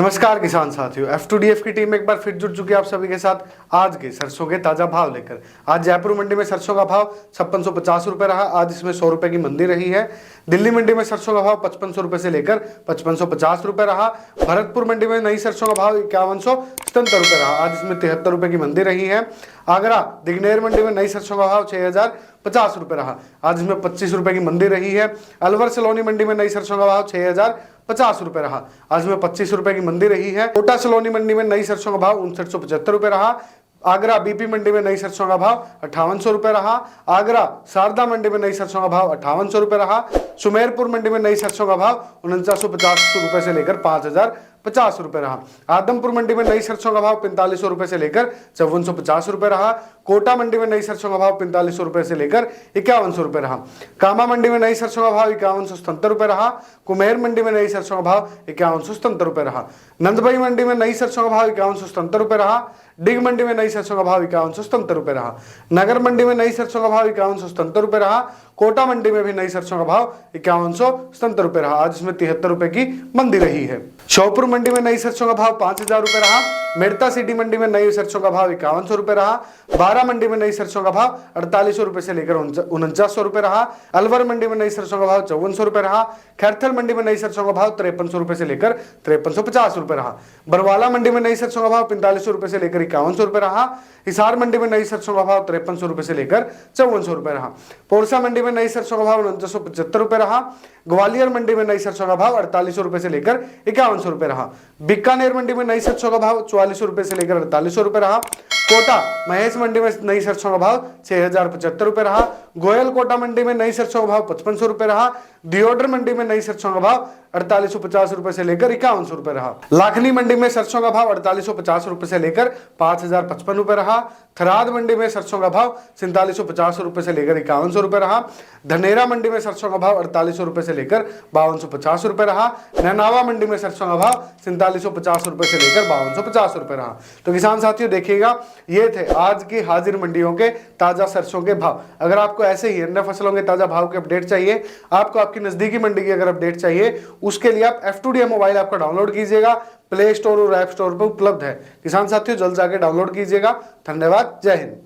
नमस्कार किसान साथियों, F2DF की टीम एक बार फिर जुट चुकी है आप सभी के साथ आज के सरसों के ताजा भाव लेकर। आज जयपुर मंडी में सरसों का भाव 5650 रुपए रहा। आज इसमें 100 रुपए की मंदी रही है। दिल्ली मंडी में सरसों का भाव 5500 रुपए से लेकर 5550 रुपए रहा। भरतपुर मंडी में नई सरसों का भाव 5177 रुपए रहा। आज इसमें 73 रुपए की मंदी रही है। आगरा दिग्नेर मंडी में नई सरसों का भाव 6050 रुपए रहा। आज इसमें 25 रुपए की मंदी रही है। अलवर सलोनी मंडी में नई सरसों का भाव 6050 रुपए रहा। आज में 25 रुपए की मंदी रही है। कोटा सलोनी मंडी में नई सरसों का भाव 5975 रुपए रहा। आगरा बीपी मंडी में नई सरसों का भाव 5800 रुपए रहा। आगरा शारदा मंडी में नई सरसों का भाव 5800 रुपए रहा। सुमेरपुर मंडी में नई सरसों का भाव 4950 रुपए से लेकर 5050 रुपए रहा। आदमपुर मंडी में नई सरसों का भाव 4500 रुपए से लेकर 5450 रुपए रहा। कोटा मंडी में नई सरसों का भाव 4500 रुपए से लेकर 5100 रुपए रहा। कामा मंडी में नई सरसों का भाव 5177 रुपए रहा। कुमेर मंडी में नई सरसों का भाव 5177 रुपए रहा। नंदबई मंडी में नई सरसों का भाव 5177 रुपए रहा। डिग मंडी में नई सरसों का भाव 5177 रुपए रहा। नगर मंडी में नई सरसों का भाव 5177 रुपए रहा। कोटा मंडी में भी नई सरसों का भाव 5177 रुपए रहा। आज इसमें 73 रुपए की मंदी रही है। श्योपुर मंडी में नई सरसों का भाव 5000 रुपए रहा। मेड़ता सिटी मंडी में नई सरसों का भाव 5100 रुपए रहा। बारा मंडी में नई सरसों का भाव 4800 रुपए से लेकर 4900 रुपए रहा। अलवर मंडी में नई सरसों का भाव 5400 रुपए रहा। खैरथल मंडी में नई सरसों का भाव 5300 रुपए से लेकर 5350 रुपए रहा। बरवाला मंडी में नई सरसों का भाव 4500 रुपए से लेकर 5100 रुपए रहा। हिसार मंडी में नई सरसों का भाव 5300 रुपए से लेकर 5400 रुपए रहा। पोरसा मंडी में नई सरसों का भाव 4975 रुपए रहा। ग्वालियर मंडी में नई सरसों का भाव 4800 रुपए से लेकर 5100 रुपए रहा। बीकानेर मंडी में नई सरसों का भाव 4400 रुपए से लेकर 4800 रुपए रहा। कोटा महेश मंडी में नई सरसों का भाव 6075 रुपए रहा। गोयल कोटा मंडी में नई सरसों का भाव 5500 रुपए रहा। दियोडर मंडी में नई सरसों का भाव 4850 रुपए से लेकर 5100 रुपए रहा। लाखनी मंडी में सरसों का भाव 4850 रुपए से लेकर 5055 रुपए रहा। थराद मंडी में सरसों का भाव 4750 रुपए से लेकर 5100 रुपए रहा। धनेरा मंडी में सरसों का भाव 4800 रुपए से लेकर 5250 रुपए रहा। नैनावा मंडी में सरसों का भाव 4750 रुपए से लेकर 5250 रुपए रहा। तो किसान साथियों देखिएगा, ये थे आज की हाजिर मंडियों के ताजा सरसों के भाव। अगर आपको ऐसे ही अन्य फसलों के ताजा भाव के अपडेट चाहिए, आपको आपकी नजदीकी मंडी की अगर अपडेट चाहिए, उसके लिए आप F2DF मोबाइल ऐप को डाउनलोड कीजिएगा। प्ले स्टोर और ऐप स्टोर पर उपलब्ध है। किसान साथियों जल्द जाके डाउनलोड कीजिएगा। धन्यवाद। जय हिंद।